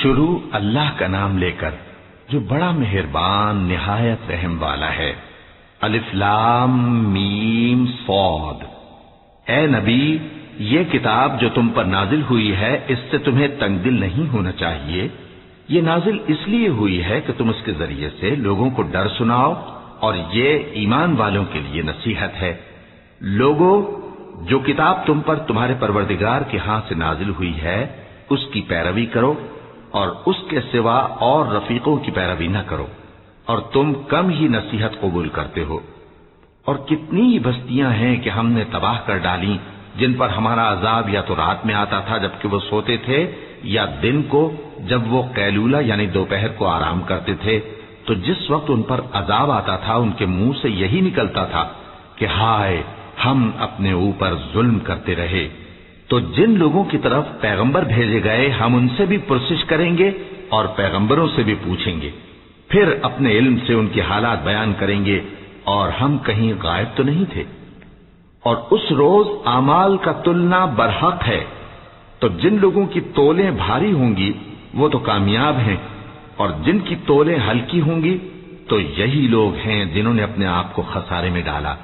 شروع اللہ کا نام لے کر جو بڑا مہربان نہایت رحم والا ہے۔ الف لام میم صاد۔ اے نبی، یہ کتاب جو تم پر نازل ہوئی ہے اس سے تمہیں تنگ دل نہیں ہونا چاہیے۔ یہ نازل اس لیے ہوئی ہے کہ تم اس کے ذریعے سے لوگوں کو ڈر سناؤ، اور یہ ایمان والوں کے لیے نصیحت ہے۔ لوگوں، جو کتاب تم پر تمہارے پروردگار کے ہاں سے نازل ہوئی ہے اس کی پیروی کرو، اور اس کے سوا اور رفیقوں کی پیروی نہ کرو، اور تم کم ہی نصیحت قبول کرتے ہو۔ اور کتنی ہی بستیاں ہیں کہ ہم نے تباہ کر ڈالی جن پر ہمارا عذاب یا تو رات میں آتا تھا جبکہ وہ سوتے تھے، یا دن کو جب وہ قیلولہ یعنی دوپہر کو آرام کرتے تھے، تو جس وقت ان پر عذاب آتا تھا ان کے منہ سے یہی نکلتا تھا کہ ہائے، ہم اپنے اوپر ظلم کرتے رہے۔ تو جن لوگوں کی طرف پیغمبر بھیجے گئے ہم ان سے بھی پرسش کریں گے اور پیغمبروں سے بھی پوچھیں گے، پھر اپنے علم سے ان کے حالات بیان کریں گے، اور ہم کہیں غائب تو نہیں تھے۔ اور اس روز اعمال کا تلنا برحق ہے، تو جن لوگوں کی تولیں بھاری ہوں گی وہ تو کامیاب ہیں، اور جن کی تولیں ہلکی ہوں گی تو یہی لوگ ہیں جنہوں نے اپنے آپ کو خسارے میں ڈالا،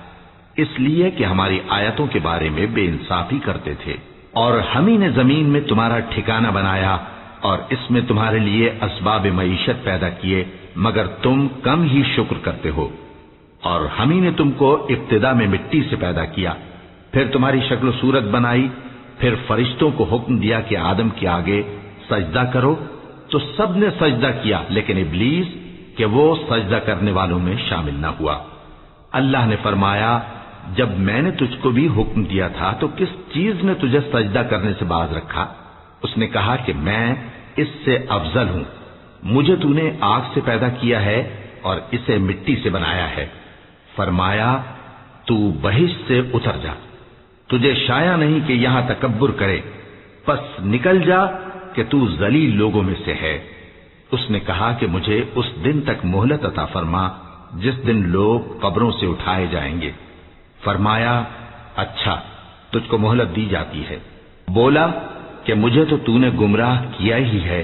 اس لیے کہ ہماری آیتوں کے بارے میں بے انصافی کرتے تھے۔ اور ہم ہی نے زمین میں تمہارا ٹھکانہ بنایا اور اس میں تمہارے لیے اسباب معیشت پیدا کیے، مگر تم کم ہی شکر کرتے ہو۔ اور ہم ہی نے تم کو ابتدا میں مٹی سے پیدا کیا، پھر تمہاری شکل و صورت بنائی، پھر فرشتوں کو حکم دیا کہ آدم کے آگے سجدہ کرو، تو سب نے سجدہ کیا لیکن ابلیس کہ وہ سجدہ کرنے والوں میں شامل نہ ہوا۔ اللہ نے فرمایا، جب میں نے تجھ کو بھی حکم دیا تھا تو کس چیز نے تجھے سجدہ کرنے سے باز رکھا؟ اس نے کہا کہ میں اس سے افضل ہوں، مجھے تو نے آگ سے پیدا کیا ہے اور اسے مٹی سے بنایا ہے۔ فرمایا، تو بہشت سے اتر جا، تجھے شایع نہیں کہ یہاں تکبر کرے، پس نکل جا کہ تو ذلیل لوگوں میں سے ہے۔ اس نے کہا کہ مجھے اس دن تک مہلت عطا فرما جس دن لوگ قبروں سے اٹھائے جائیں گے۔ فرمایا، اچھا، تجھ کو مہلت دی جاتی ہے۔ بولا کہ مجھے تو نے گمراہ کیا ہی ہے،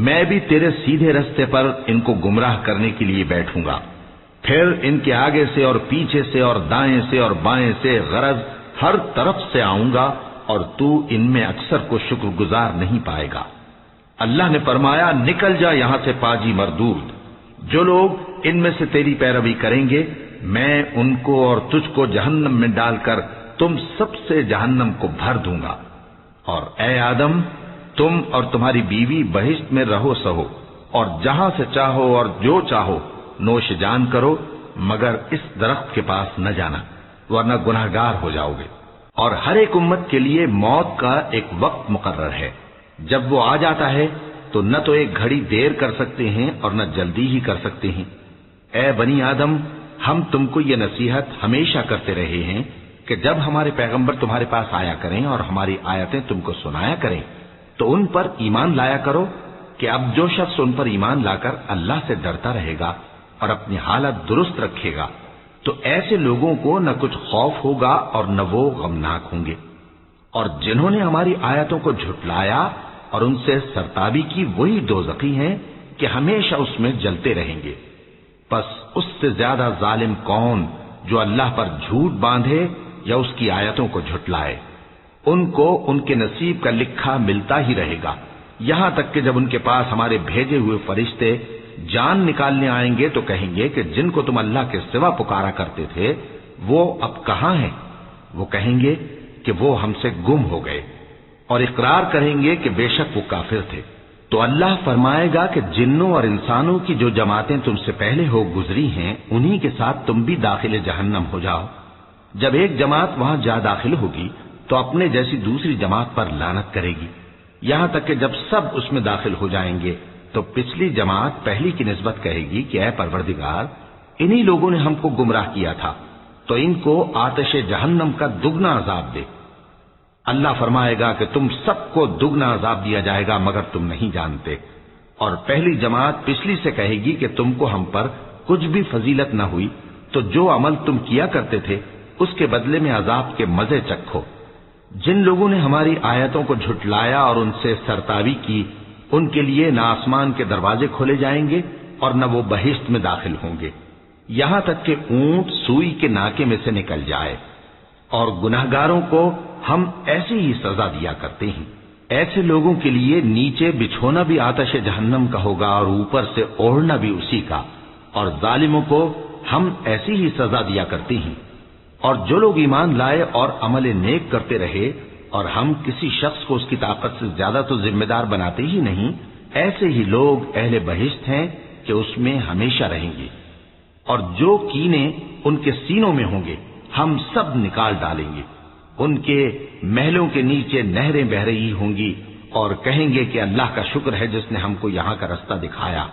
میں بھی تیرے سیدھے رستے پر ان کو گمراہ کرنے کے لیے بیٹھوں گا، پھر ان کے آگے سے اور پیچھے سے اور دائیں سے اور بائیں سے غرض ہر طرف سے آؤں گا، اور تو ان میں اکثر کو شکر گزار نہیں پائے گا۔ اللہ نے فرمایا، نکل جا یہاں سے پاجی مردود، جو لوگ ان میں سے تیری پیروی کریں گے میں ان کو اور تجھ کو جہنم میں ڈال کر تم سب سے جہنم کو بھر دوں گا۔ اور اے آدم، تم اور تمہاری بیوی بہشت میں رہو سہو، اور جہاں سے چاہو اور جو چاہو نوش جان کرو، مگر اس درخت کے پاس نہ جانا ورنہ گناہگار ہو جاؤ گے۔ اور ہر ایک امت کے لیے موت کا ایک وقت مقرر ہے، جب وہ آ جاتا ہے تو نہ تو ایک گھڑی دیر کر سکتے ہیں اور نہ جلدی ہی کر سکتے ہیں۔ اے بنی آدم، ہم تم کو یہ نصیحت ہمیشہ کرتے رہے ہیں کہ جب ہمارے پیغمبر تمہارے پاس آیا کریں اور ہماری آیتیں تم کو سنایا کریں تو ان پر ایمان لایا کرو، کہ اب جو شخص ان پر ایمان لا کر اللہ سے ڈرتا رہے گا اور اپنی حالت درست رکھے گا تو ایسے لوگوں کو نہ کچھ خوف ہوگا اور نہ وہ غمناک ہوں گے۔ اور جنہوں نے ہماری آیتوں کو جھٹلایا اور ان سے سرتابی کی، وہی دوزخی ہیں کہ ہمیشہ اس میں جلتے رہیں گے۔ پس اس سے زیادہ ظالم کون جو اللہ پر جھوٹ باندھے یا اس کی آیتوں کو جھٹلائے؟ ان کو ان کے نصیب کا لکھا ملتا ہی رہے گا، یہاں تک کہ جب ان کے پاس ہمارے بھیجے ہوئے فرشتے جان نکالنے آئیں گے تو کہیں گے کہ جن کو تم اللہ کے سوا پکارا کرتے تھے وہ اب کہاں ہیں؟ وہ کہیں گے کہ وہ ہم سے گم ہو گئے، اور اقرار کریں گے کہ بے شک وہ کافر تھے۔ تو اللہ فرمائے گا کہ جنوں اور انسانوں کی جو جماعتیں تم سے پہلے ہو گزری ہیں انہی کے ساتھ تم بھی داخل جہنم ہو جاؤ۔ جب ایک جماعت وہاں جا داخل ہوگی تو اپنے جیسی دوسری جماعت پر لعنت کرے گی، یہاں تک کہ جب سب اس میں داخل ہو جائیں گے تو پچھلی جماعت پہلی کی نسبت کہے گی کہ اے پروردگار، انہی لوگوں نے ہم کو گمراہ کیا تھا، تو ان کو آتش جہنم کا دگنا عذاب دے۔ اللہ فرمائے گا کہ تم سب کو دگنا عذاب دیا جائے گا مگر تم نہیں جانتے۔ اور پہلی جماعت پچھلی سے کہے گی کہ تم کو ہم پر کچھ بھی فضیلت نہ ہوئی، تو جو عمل تم کیا کرتے تھے اس کے بدلے میں عذاب کے مزے چکھو۔ جن لوگوں نے ہماری آیتوں کو جھٹلایا اور ان سے سرتابی کی، ان کے لیے نہ آسمان کے دروازے کھولے جائیں گے اور نہ وہ بہشت میں داخل ہوں گے، یہاں تک کہ اونٹ سوئی کے ناکے میں سے نکل جائے۔ اور گناہگاروں کو ہم ایسی ہی سزا دیا کرتے ہیں۔ ایسے لوگوں کے لیے نیچے بچھونا بھی آتش جہنم کا ہوگا اور اوپر سے اوڑھنا بھی اسی کا، اور ظالموں کو ہم ایسی ہی سزا دیا کرتے ہیں۔ اور جو لوگ ایمان لائے اور عمل نیک کرتے رہے اور ہم کسی شخص کو اس کی طاقت سے زیادہ تو ذمہ دار بناتے ہی نہیں، ایسے ہی لوگ اہل بہشت ہیں کہ اس میں ہمیشہ رہیں گے۔ اور جو کینے ان کے سینوں میں ہوں گے ہم سب نکال ڈالیں گے، ان کے محلوں کے نیچے نہریں بہ رہی ہوں گی، اور کہیں گے کہ اللہ کا شکر ہے جس نے ہم کو یہاں کا رستہ دکھایا،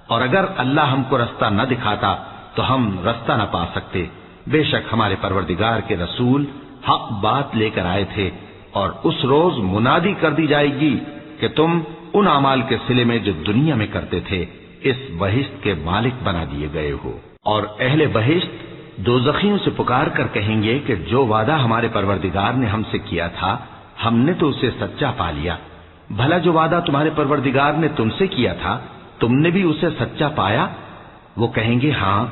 اور اگر اللہ ہم کو رستہ نہ دکھاتا تو ہم رستہ نہ پا سکتے۔ بے شک ہمارے پروردگار کے رسول حق بات لے کر آئے تھے، اور اس روز منادی کر دی جائے گی کہ تم ان اعمال کے صلے میں جو دنیا میں کرتے تھے اس بہشت کے مالک بنا دیے گئے ہو۔ اور اہل بہشت دوزخیوں سے پکار کر کہیں گے کہ جو وعدہ ہمارے پروردگار نے ہم سے کیا تھا ہم نے تو اسے سچا پا لیا، بھلا جو وعدہ تمہارے پروردگار نے تم سے کیا تھا تم نے بھی اسے سچا پایا؟ وہ کہیں گے ہاں۔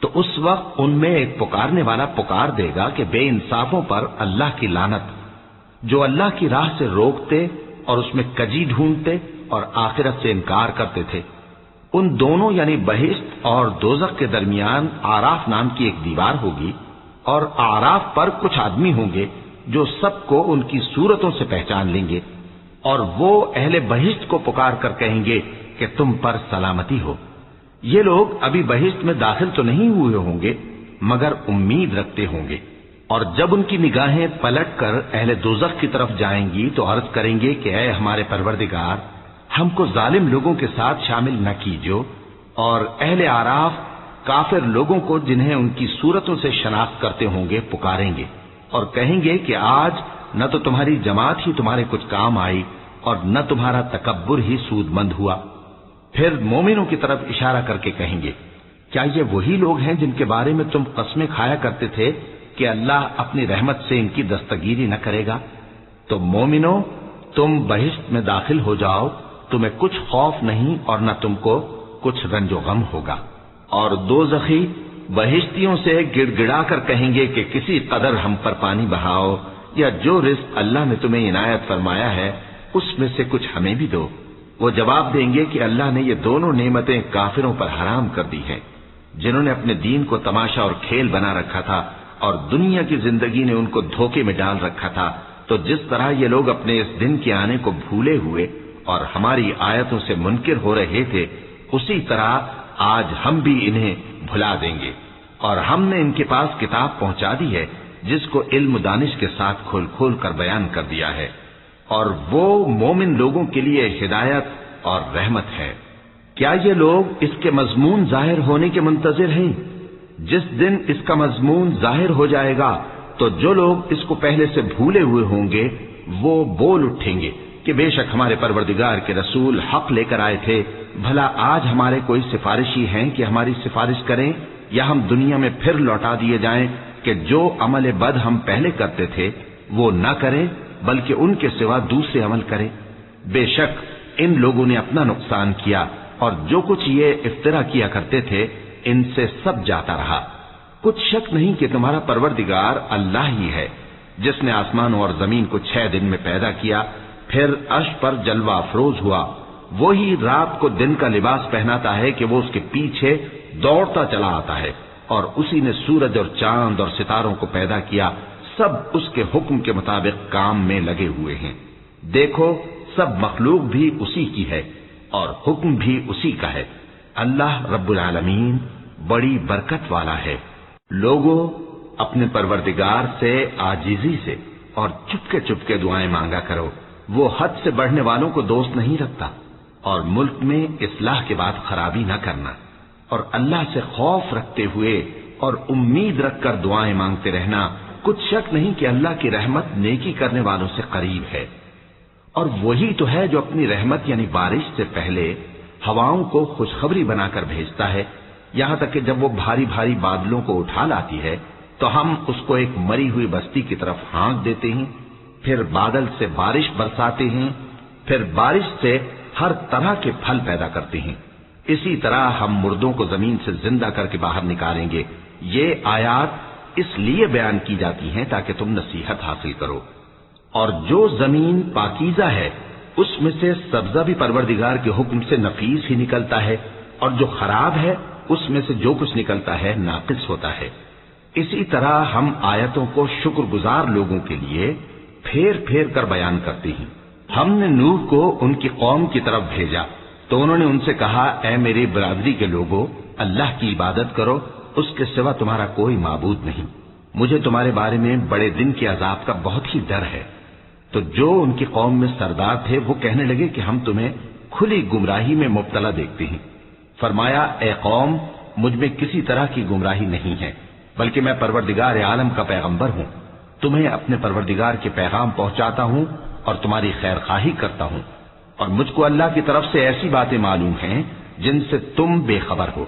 تو اس وقت ان میں ایک پکارنے والا پکار دے گا کہ بے انصافوں پر اللہ کی لعنت، جو اللہ کی راہ سے روکتے اور اس میں کجی ڈھونڈتے اور آخرت سے انکار کرتے تھے۔ ان دونوں یعنی بہشت اور دوزخ کے درمیان آراف نام کی ایک دیوار ہوگی، اور آراف پر کچھ آدمی ہوں گے جو سب کو ان کی صورتوں سے پہچان لیں گے، اور وہ اہل بہشت کو پکار کر کہیں گے کہ تم پر سلامتی ہو۔ یہ لوگ ابھی بہشت میں داخل تو نہیں ہوئے ہوں گے مگر امید رکھتے ہوں گے، اور جب ان کی نگاہیں پلٹ کر اہل دوزخ کی طرف جائیں گی تو عرض کریں گے کہ اے ہمارے پروردگار، ہم کو ظالم لوگوں کے ساتھ شامل نہ کیجو۔ اور اہل آراف کافر لوگوں کو جنہیں ان کی صورتوں سے شناخت کرتے ہوں گے پکاریں گے اور کہیں گے کہ آج نہ تو تمہاری جماعت ہی تمہارے کچھ کام آئی اور نہ تمہارا تکبر ہی سود مند ہوا۔ پھر مومنوں کی طرف اشارہ کر کے کہیں گے کیا یہ وہی لوگ ہیں جن کے بارے میں تم قسمیں کھایا کرتے تھے کہ اللہ اپنی رحمت سے ان کی دستگیری نہ کرے گا؟ تو مومنوں، تم بہشت میں داخل ہو جاؤ، تمہیں کچھ خوف نہیں اور نہ تم کو کچھ رنج و غم ہوگا۔ اور دوزخی بہشتیوں سے گڑ گڑا کر کہیں گے کہ کسی قدر ہم پر پانی بہاؤ، یا جو رزق اللہ نے تمہیں عنایت فرمایا ہے اس میں سے کچھ ہمیں بھی دو۔ وہ جواب دیں گے کہ اللہ نے یہ دونوں نعمتیں کافروں پر حرام کر دی ہیں، جنہوں نے اپنے دین کو تماشا اور کھیل بنا رکھا تھا اور دنیا کی زندگی نے ان کو دھوکے میں ڈال رکھا تھا۔ تو جس طرح یہ لوگ اپنے اس دن کے آنے کو بھولے ہوئے اور ہماری آیتوں سے منکر ہو رہے تھے، اسی طرح آج ہم بھی انہیں بھلا دیں گے۔ اور ہم نے ان کے پاس کتاب پہنچا دی ہے جس کو علم دانش کے ساتھ کھول کھول کر بیان کر دیا ہے، اور وہ مومن لوگوں کے لیے ہدایت اور رحمت ہے۔ کیا یہ لوگ اس کے مضمون ظاہر ہونے کے منتظر ہیں؟ جس دن اس کا مضمون ظاہر ہو جائے گا تو جو لوگ اس کو پہلے سے بھولے ہوئے ہوں گے وہ بول اٹھیں گے کہ بے شک ہمارے پروردگار کے رسول حق لے کر آئے تھے، بھلا آج ہمارے کوئی سفارشی ہیں کہ ہماری سفارش کریں، یا ہم دنیا میں پھر لوٹا دیے جائیں کہ جو عمل بد ہم پہلے کرتے تھے وہ نہ کریں بلکہ ان کے سوا دوسرے عمل کریں۔ بے شک ان لوگوں نے اپنا نقصان کیا، اور جو کچھ یہ افترا کیا کرتے تھے ان سے سب جاتا رہا۔ کچھ شک نہیں کہ تمہارا پروردگار اللہ ہی ہے جس نے آسمانوں اور زمین کو 6 دن میں پیدا کیا، پھر عرش پر جلوہ افروز ہوا۔ وہی رات کو دن کا لباس پہناتا ہے کہ وہ اس کے پیچھے دوڑتا چلا آتا ہے، اور اسی نے سورج اور چاند اور ستاروں کو پیدا کیا، سب اس کے حکم کے مطابق کام میں لگے ہوئے ہیں۔ دیکھو سب مخلوق بھی اسی کی ہے اور حکم بھی اسی کا ہے۔ اللہ رب العالمین بڑی برکت والا ہے۔ لوگوں، اپنے پروردگار سے عاجزی سے اور چپکے چپکے دعائیں مانگا کرو، وہ حد سے بڑھنے والوں کو دوست نہیں رکھتا، اور ملک میں اصلاح کے بعد خرابی نہ کرنا، اور اللہ سے خوف رکھتے ہوئے اور امید رکھ کر دعائیں مانگتے رہنا۔ کچھ شک نہیں کہ اللہ کی رحمت نیکی کرنے والوں سے قریب ہے، اور وہی تو ہے جو اپنی رحمت یعنی بارش سے پہلے ہواؤں کو خوشخبری بنا کر بھیجتا ہے، یہاں تک کہ جب وہ بھاری بھاری بادلوں کو اٹھا لاتی ہے تو ہم اس کو ایک مری ہوئی بستی کی طرف ہانک دیتے ہیں، پھر بادل سے بارش برساتے ہیں، پھر بارش سے ہر طرح کے پھل پیدا کرتے ہیں، اسی طرح ہم مردوں کو زمین سے زندہ کر کے باہر نکالیں گے۔ یہ آیات اس لیے بیان کی جاتی ہیں تاکہ تم نصیحت حاصل کرو۔ اور جو زمین پاکیزہ ہے اس میں سے سبزہ بھی پروردگار کے حکم سے نفیس ہی نکلتا ہے، اور جو خراب ہے اس میں سے جو کچھ نکلتا ہے ناقص ہوتا ہے۔ اسی طرح ہم آیتوں کو شکر گزار لوگوں کے لیے پھیر پھیر کر بیان کرتے ہیں۔ ہم نے نوح کو ان کی قوم کی طرف بھیجا تو انہوں نے ان سے کہا، اے میری برادری کے لوگوں، اللہ کی عبادت کرو، اس کے سوا تمہارا کوئی معبود نہیں۔ مجھے تمہارے بارے میں بڑے دن کے عذاب کا بہت ہی ڈر ہے۔ تو جو ان کی قوم میں سردار تھے وہ کہنے لگے کہ ہم تمہیں کھلی گمراہی میں مبتلا دیکھتے ہیں۔ فرمایا، اے قوم، مجھ میں کسی طرح کی گمراہی نہیں ہے، بلکہ میں پروردگار عالم کا پیغمبر ہوں، تمہیں اپنے پروردگار کے پیغام پہنچاتا ہوں اور تمہاری خیر خواہی کرتا ہوں، اور مجھ کو اللہ کی طرف سے ایسی باتیں معلوم ہیں جن سے تم بے خبر ہو۔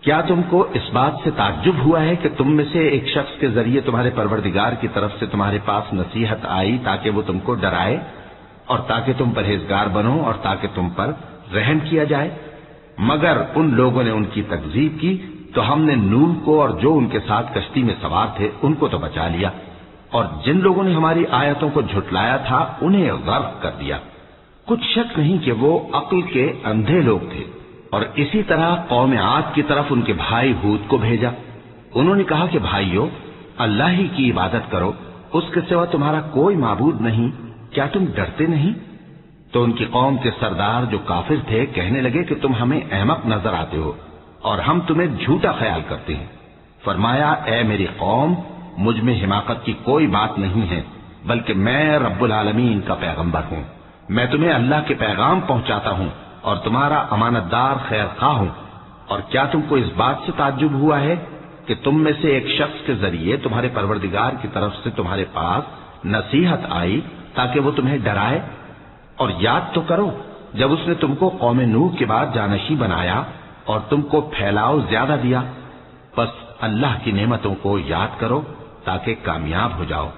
کیا تم کو اس بات سے تعجب ہوا ہے کہ تم میں سے ایک شخص کے ذریعے تمہارے پروردگار کی طرف سے تمہارے پاس نصیحت آئی تاکہ وہ تم کو ڈرائے اور تاکہ تم پرہیزگار بنو اور تاکہ تم پر رحم کیا جائے؟ مگر ان لوگوں نے ان کی تکذیب کی تو ہم نے نوح کو اور جو ان کے ساتھ کشتی میں سوار تھے ان کو تو بچا لیا، اور جن لوگوں نے ہماری آیتوں کو جھٹلایا تھا انہیں غرق کر دیا۔ کچھ شک نہیں کہ وہ عقل کے اندھے لوگ تھے۔ اور اسی طرح قوم عاد کی طرف ان کے بھائی ہود کو بھیجا۔ انہوں نے کہا کہ بھائیو، اللہ ہی کی عبادت کرو، اس کے سوا تمہارا کوئی معبود نہیں، کیا تم ڈرتے نہیں؟ تو ان کی قوم کے سردار جو کافر تھے کہنے لگے کہ تم ہمیں احمق نظر آتے ہو اور ہم تمہیں جھوٹا خیال کرتے ہیں۔ فرمایا، اے میری قوم، مجھ میں حماقت کی کوئی بات نہیں ہے، بلکہ میں رب العالمین کا پیغمبر ہوں۔ میں تمہیں اللہ کے پیغام پہنچاتا ہوں اور تمہارا امانت دار خیر خواہ ہوں۔ اور کیا تم کو اس بات سے تعجب ہوا ہے کہ تم میں سے ایک شخص کے ذریعے تمہارے پروردگار کی طرف سے تمہارے پاس نصیحت آئی تاکہ وہ تمہیں ڈرائے؟ اور یاد تو کرو جب اس نے تم کو قوم نوح کے بعد جانشین بنایا اور تم کو پھیلاؤ زیادہ دیا۔ بس اللہ کی نعمتوں کو یاد کرو تاکہ کامیاب ہو جاؤ۔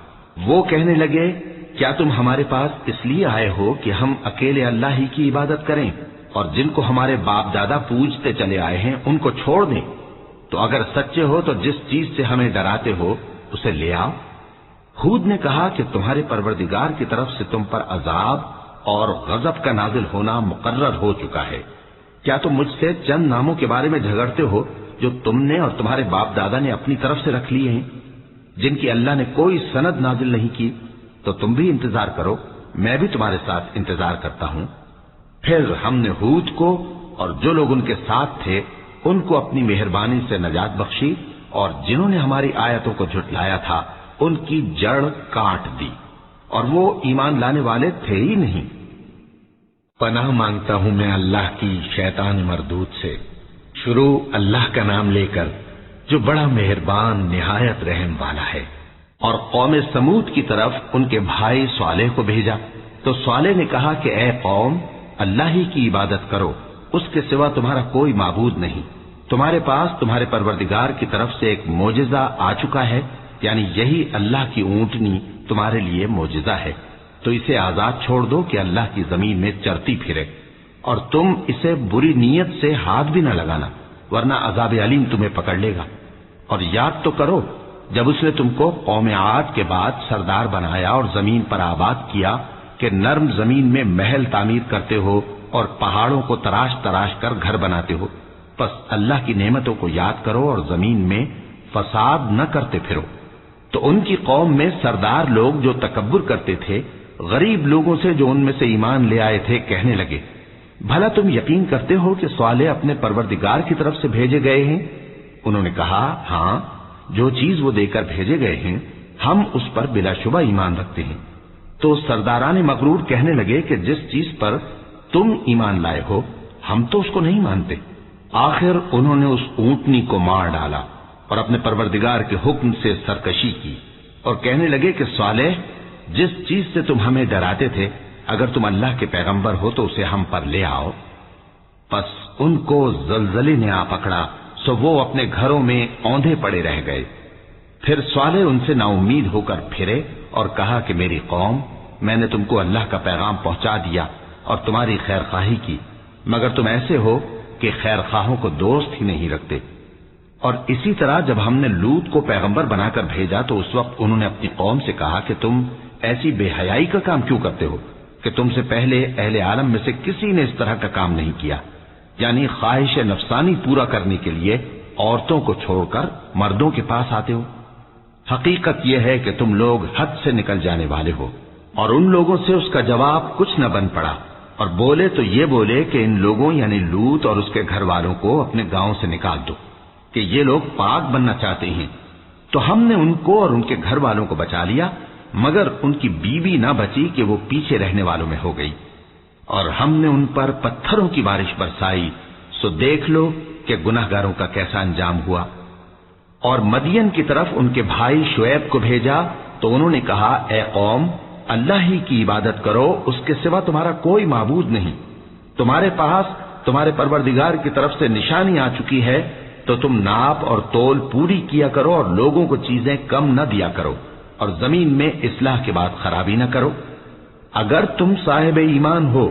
وہ کہنے لگے، کیا تم ہمارے پاس اس لیے آئے ہو کہ ہم اکیلے اللہ ہی کی عبادت کریں اور جن کو ہمارے باپ دادا پوجتے چلے آئے ہیں ان کو چھوڑ دیں؟ تو اگر سچے ہو تو جس چیز سے ہمیں ڈراتے ہو اسے لے آؤ۔ ہود نے کہا کہ تمہارے پروردگار کی طرف سے تم پر عذاب اور غضب کا نازل ہونا مقرر ہو چکا ہے۔ کیا تم مجھ سے چند ناموں کے بارے میں جھگڑتے ہو جو تم نے اور تمہارے باپ دادا نے اپنی طرف سے رکھ لیے ہیں، جن کی اللہ نے کوئی سند نازل نہیں کی؟ تو تم بھی انتظار کرو، میں بھی تمہارے ساتھ انتظار کرتا ہوں۔ پھر ہم نے ہود کو اور جو لوگ ان کے ساتھ تھے ان کو اپنی مہربانی سے نجات بخشی، اور جنہوں نے ہماری آیتوں کو جھٹلایا تھا ان کی جڑ کاٹ دی، اور وہ ایمان لانے والے تھے ہی نہیں۔ پناہ مانگتا ہوں میں اللہ کی شیطان مردود سے۔ شروع اللہ کا نام لے کر جو بڑا مہربان نہایت رحم والا ہے۔ اور قوم سمود کی طرف ان کے بھائی صالح کو بھیجا تو صالح نے کہا کہ اے قوم، اللہ ہی کی عبادت کرو، اس کے سوا تمہارا کوئی معبود نہیں۔ تمہارے پاس تمہارے پروردگار کی طرف سے ایک معجزہ آ چکا ہے، یعنی یہی اللہ کی اونٹنی تمہارے لیے معجزہ ہے، تو اسے آزاد چھوڑ دو کہ اللہ کی زمین میں چرتی پھرے، اور تم اسے بری نیت سے ہاتھ بھی نہ لگانا، ورنہ عذاب علیم تمہیں پکڑ لے گا۔ اور یاد تو کرو جب اس نے تم کو قوم عاد کے بعد سردار بنایا اور زمین پر آباد کیا کہ نرم زمین میں محل تعمیر کرتے ہو اور پہاڑوں کو تراش تراش کر گھر بناتے ہو۔ پس اللہ کی نعمتوں کو یاد کرو اور زمین میں فساد نہ کرتے پھرو۔ تو ان کی قوم میں سردار لوگ جو تکبر کرتے تھے غریب لوگوں سے جو ان میں سے ایمان لے آئے تھے کہنے لگے، بھلا تم یقین کرتے ہو کہ صالح اپنے پروردگار کی طرف سے بھیجے گئے ہیں؟ انہوں نے کہا، ہاں، جو چیز وہ دے کر بھیجے گئے ہیں ہم اس پر بلا شبہ ایمان رکھتے ہیں۔ تو سرداران مغرور کہنے لگے کہ جس چیز پر تم ایمان لائے ہو ہم تو اس کو نہیں مانتے۔ آخر انہوں نے اس اونٹنی کو مار ڈالا اور اپنے پروردگار کے حکم سے سرکشی کی، اور کہنے لگے کہ صالح، جس چیز سے تم ہمیں ڈراتے تھے اگر تم اللہ کے پیغمبر ہو تو اسے ہم پر لے آؤ۔ پس ان کو زلزلے نے آ پکڑا، سو وہ اپنے گھروں میں اوندھے پڑے رہ گئے۔ پھر صالح ان سے نا امید ہو کر پھرے اور کہا کہ میری قوم، میں نے تم کو اللہ کا پیغام پہنچا دیا اور تمہاری خیر خواہی کی، مگر تم ایسے ہو کہ خیر خواہوں کو دوست ہی نہیں رکھتے۔ اور اسی طرح جب ہم نے لوط کو پیغمبر بنا کر بھیجا تو اس وقت انہوں نے اپنی قوم سے کہا کہ تم ایسی بے حیائی کا کام کیوں کرتے ہو کہ تم سے پہلے اہل عالم میں سے کسی نے اس طرح کا کام نہیں کیا، یعنی خواہش نفسانی پورا کرنے کے لیے عورتوں کو چھوڑ کر مردوں کے پاس آتے ہو۔ حقیقت یہ ہے کہ تم لوگ حد سے نکل جانے والے ہو۔ اور ان لوگوں سے اس کا جواب کچھ نہ بن پڑا، اور بولے تو یہ بولے کہ ان لوگوں یعنی لوط اور اس کے گھر والوں کو اپنے گاؤں سے نکال دو کہ یہ لوگ پاک بننا چاہتے ہیں۔ تو ہم نے ان کو اور ان کے گھر والوں کو بچا لیا، مگر ان کی بیوی نہ بچی کہ وہ پیچھے رہنے والوں میں ہو گئی۔ اور ہم نے ان پر پتھروں کی بارش برسائی، سو دیکھ لو کہ گناہگاروں کا کیسا انجام ہوا۔ اور مدین کی طرف ان کے بھائی شعیب کو بھیجا تو انہوں نے کہا، اے قوم، اللہ ہی کی عبادت کرو، اس کے سوا تمہارا کوئی معبود نہیں۔ تمہارے پاس تمہارے پروردگار کی طرف سے نشانی آ چکی ہے، تو تم ناپ اور تول پوری کیا کرو اور لوگوں کو چیزیں کم نہ دیا کرو، اور زمین میں اصلاح کے بعد خرابی نہ کرو۔ اگر تم صاحب ایمان ہو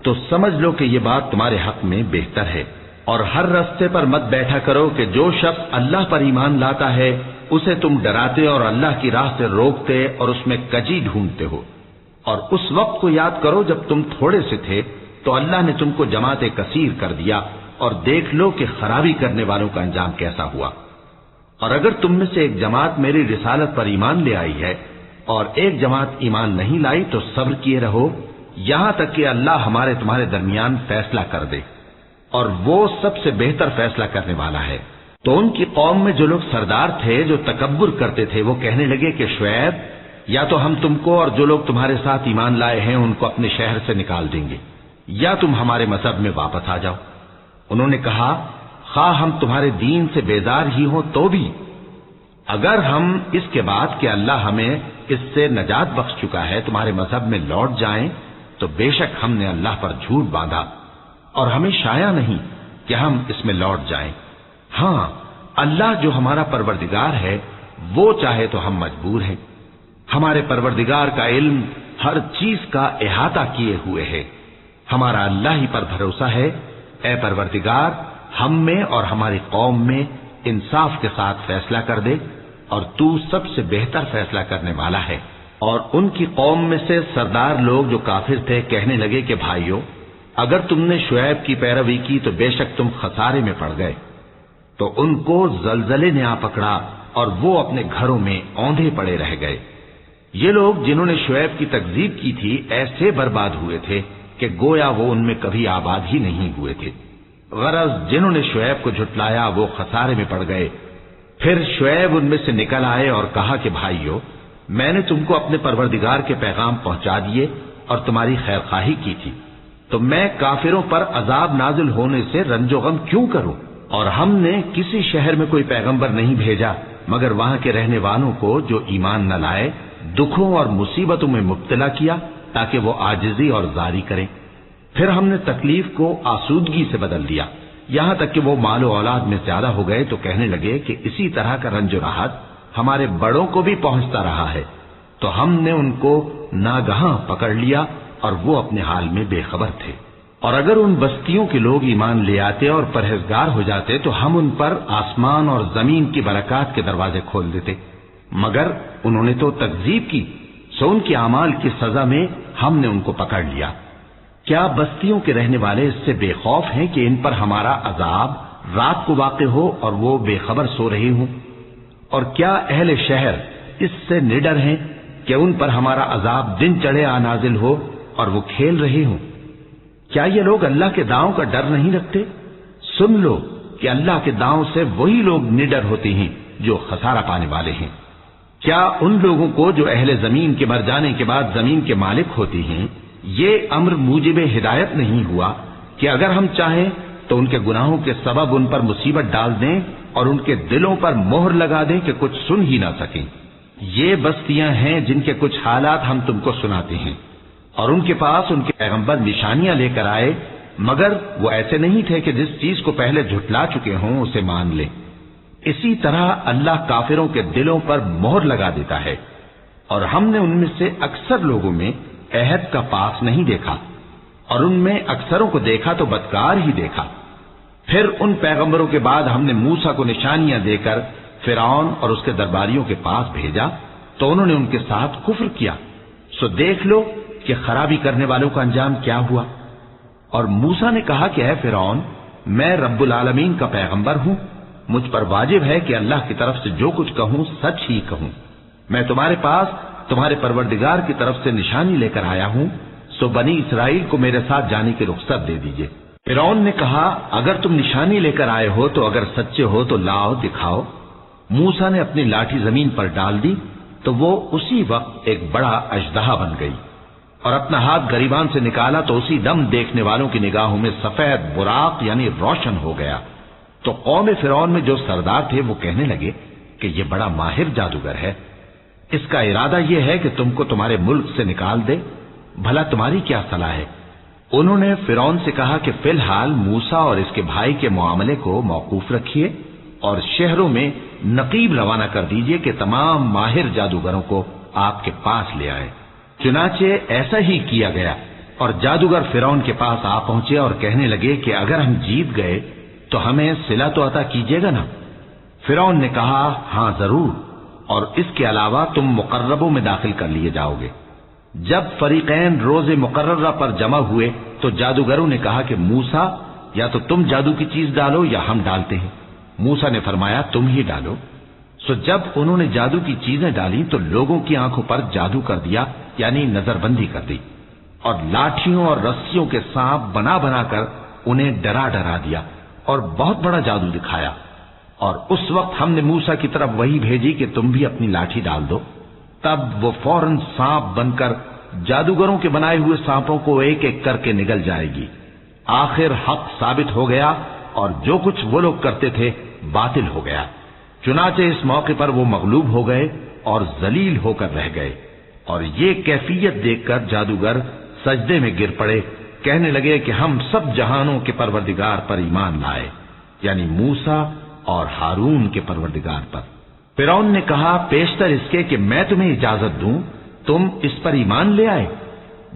تو سمجھ لو کہ یہ بات تمہارے حق میں بہتر ہے، اور ہر رستے پر مت بیٹھا کرو کہ جو شخص اللہ پر ایمان لاتا ہے اسے تم ڈراتے اور اللہ کی راہ سے روکتے اور اس میں کجی ڈھونڈتے ہو۔ اور اس وقت کو یاد کرو جب تم تھوڑے سے تھے تو اللہ نے تم کو جماعت کثیر کر دیا، اور دیکھ لو کہ خرابی کرنے والوں کا انجام کیسا ہوا۔ اور اگر تم میں سے ایک جماعت میری رسالت پر ایمان لے آئی ہے اور ایک جماعت ایمان نہیں لائی تو صبر کیے رہو یہاں تک کہ اللہ ہمارے تمہارے درمیان فیصلہ کر دے، اور وہ سب سے بہتر فیصلہ کرنے والا ہے۔ تو ان کی قوم میں جو لوگ سردار تھے جو تکبر کرتے تھے وہ کہنے لگے کہ شعیب، یا تو ہم تم کو اور جو لوگ تمہارے ساتھ ایمان لائے ہیں ان کو اپنے شہر سے نکال دیں گے، یا تم ہمارے مذہب میں واپس آ جاؤ۔ انہوں نے کہا، خواہ ہم تمہارے دین سے بیزار ہی ہوں تو بھی، اگر ہم اس کے بعد کہ اللہ ہمیں اس سے نجات بخش چکا ہے تمہارے مذہب میں لوٹ جائیں تو بے شک ہم نے اللہ پر جھوٹ باندھا، اور ہمیں شایع نہیں کہ ہم اس میں لوٹ جائیں۔ ہاں، اللہ جو ہمارا پروردگار ہے وہ چاہے تو ہم مجبور ہیں۔ ہمارے پروردگار کا علم ہر چیز کا احاطہ کیے ہوئے ہے۔ ہمارا اللہ ہی پر بھروسہ ہے۔ اے پروردگار، ہم میں اور ہماری قوم میں انصاف کے ساتھ فیصلہ کر دے، اور تو سب سے بہتر فیصلہ کرنے والا ہے۔ اور ان کی قوم میں سے سردار لوگ جو کافر تھے کہنے لگے کہ بھائیو، اگر تم نے شعیب کی پیروی کی تو بے شک تم خسارے میں پڑ گئے۔ تو ان کو زلزلے نے آ پکڑا اور وہ اپنے گھروں میں اوندھے پڑے رہ گئے۔ یہ لوگ جنہوں نے شعیب کی تکذیب کی تھی ایسے برباد ہوئے تھے کہ گویا وہ ان میں کبھی آباد ہی نہیں ہوئے تھے۔ غرض جنہوں نے شعیب کو جھٹلایا وہ خسارے میں پڑ گئے۔ پھر شعیب ان میں سے نکل آئے اور کہا کہ بھائیو، میں نے تم کو اپنے پروردگار کے پیغام پہنچا دیے اور تمہاری خیر خواہی کی تھی، تو میں کافروں پر عذاب نازل ہونے سے رنج و غم کیوں کروں؟ اور ہم نے کسی شہر میں کوئی پیغمبر نہیں بھیجا مگر وہاں کے رہنے والوں کو جو ایمان نہ لائے دکھوں اور مصیبتوں میں مبتلا کیا تاکہ وہ عاجزی اور زاری کریں۔ پھر ہم نے تکلیف کو آسودگی سے بدل دیا، یہاں تک کہ وہ مال و اولاد میں زیادہ ہو گئے تو کہنے لگے کہ اسی طرح کا رنج و راحت ہمارے بڑوں کو بھی پہنچتا رہا ہے۔ تو ہم نے ان کو ناگہاں پکڑ لیا اور وہ اپنے حال میں بے خبر تھے۔ اور اگر ان بستیوں کے لوگ ایمان لے آتے اور پرہیزگار ہو جاتے تو ہم ان پر آسمان اور زمین کی برکات کے دروازے کھول دیتے، مگر انہوں نے تو تکذیب کی، سو ان کے اعمال کی سزا میں ہم نے ان کو پکڑ لیا۔ کیا بستیوں کے رہنے والے اس سے بے خوف ہیں کہ ان پر ہمارا عذاب رات کو واقع ہو اور وہ بے خبر سو رہے ہوں؟ اور کیا اہل شہر اس سے نڈر ہیں کہ ان پر ہمارا عذاب دن چڑھے آ نازل ہو اور وہ کھیل رہے ہوں؟ کیا یہ لوگ اللہ کے داؤں کا ڈر نہیں رکھتے؟ سن لو کہ اللہ کے داؤں سے وہی لوگ نڈر ہوتے ہیں جو خسارہ پانے والے ہیں۔ کیا ان لوگوں کو جو اہل زمین کے مر جانے کے بعد زمین کے مالک ہوتے ہیں یہ امر موجب ہدایت نہیں ہوا کہ اگر ہم چاہیں تو ان کے گناہوں کے سبب ان پر مصیبت ڈال دیں اور ان کے دلوں پر مہر لگا دیں کہ کچھ سن ہی نہ سکیں؟ یہ بستیاں ہیں جن کے کچھ حالات ہم تم کو سناتے ہیں، اور ان کے پاس ان کے پیغمبر نشانیاں لے کر آئے، مگر وہ ایسے نہیں تھے کہ جس چیز کو پہلے جھٹلا چکے ہوں اسے مان لیں۔ اسی طرح اللہ کافروں کے دلوں پر مہر لگا دیتا ہے، اور ہم نے ان میں سے اکثر لوگوں میں عہد کا پاس نہیں دیکھا، اور ان میں اکثروں کو دیکھا تو بدکار ہی دیکھا۔ پھر ان پیغمبروں کے بعد ہم نے موسیٰ کو نشانیاں دے کر فرعون اور اس کے درباریوں کے پاس بھیجا تو انہوں نے ان کے ساتھ کفر کیا، سو دیکھ لو کہ خرابی کرنے والوں کا انجام کیا ہوا۔ اور موسیٰ نے کہا کہ اے فرعون، میں رب العالمین کا پیغمبر ہوں، مجھ پر واجب ہے کہ اللہ کی طرف سے جو کچھ کہوں سچ ہی کہوں۔ میں تمہارے پاس تمہارے پروردگار کی طرف سے نشانی لے کر آیا ہوں، سو بنی اسرائیل کو میرے ساتھ جانے کی رخصت دے دیجئے۔ فرعون نے کہا اگر تم نشانی لے کر آئے ہو تو اگر سچے ہو تو لاؤ دکھاؤ۔ موسیٰ نے اپنی لاٹھی زمین پر ڈال دی تو وہ اسی وقت ایک بڑا اژدہا بن گئی، اور اپنا ہاتھ گریبان سے نکالا تو اسی دم دیکھنے والوں کی نگاہوں میں سفید براق یعنی روشن ہو گیا۔ تو قوم فرعون میں جو سردار تھے وہ کہنے لگے کہ یہ بڑا ماہر جادوگر ہے، اس کا ارادہ یہ ہے کہ تم کو تمہارے ملک سے نکال دے، بھلا تمہاری کیا صلاح ہے؟ انہوں نے فرعون سے کہا کہ فی الحال موسیٰ اور اس کے بھائی کے معاملے کو موقوف رکھیے اور شہروں میں نقیب روانہ کر دیجئے کہ تمام ماہر جادوگروں کو آپ کے پاس لے آئے۔ چنانچہ ایسا ہی کیا گیا، اور جادوگر فرعون کے پاس آ پہنچے اور کہنے لگے کہ اگر ہم جیت گئے تو ہمیں صلہ تو عطا کیجیے گا نا؟ فرعون نے کہا ہاں ضرور، اور اس کے علاوہ تم مقربوں میں داخل کر لیے جاؤ گے۔ جب فریقین روز مقررہ پر جمع ہوئے تو جادوگروں نے کہا کہ موسیٰ یا تو تم جادو کی چیز ڈالو یا ہم ڈالتے ہیں۔ موسیٰ نے فرمایا تم ہی ڈالو۔ سو جب انہوں نے جادو کی چیزیں ڈالی تو لوگوں کی آنکھوں پر جادو کر دیا، یعنی نظر بندی کر دی، اور لاٹھیوں اور رسیوں کے سانپ بنا بنا کر انہیں ڈرا ڈرا دیا اور بہت بڑا جادو دکھایا۔ اور اس وقت ہم نے موسیٰ کی طرف وحی بھیجی کہ تم بھی اپنی لاٹھی ڈال دو، تب وہ فوراً سانپ بن کر جادوگروں کے بنائے ہوئے سانپوں کو ایک ایک کر کے نگل جائے گی۔ آخر حق ثابت ہو گیا اور جو کچھ وہ لوگ کرتے تھے باطل ہو گیا۔ چنانچہ اس موقع پر وہ مغلوب ہو گئے اور ذلیل ہو کر رہ گئے، اور یہ کیفیت دیکھ کر جادوگر سجدے میں گر پڑے، کہنے لگے کہ ہم سب جہانوں کے پروردگار پر ایمان لائے، یعنی موسیٰ اور ہارون کے پروردگار پر۔ فرعون نے کہا پیشتر اس کے کہ میں تمہیں اجازت دوں تم اس پر ایمان لے آئے،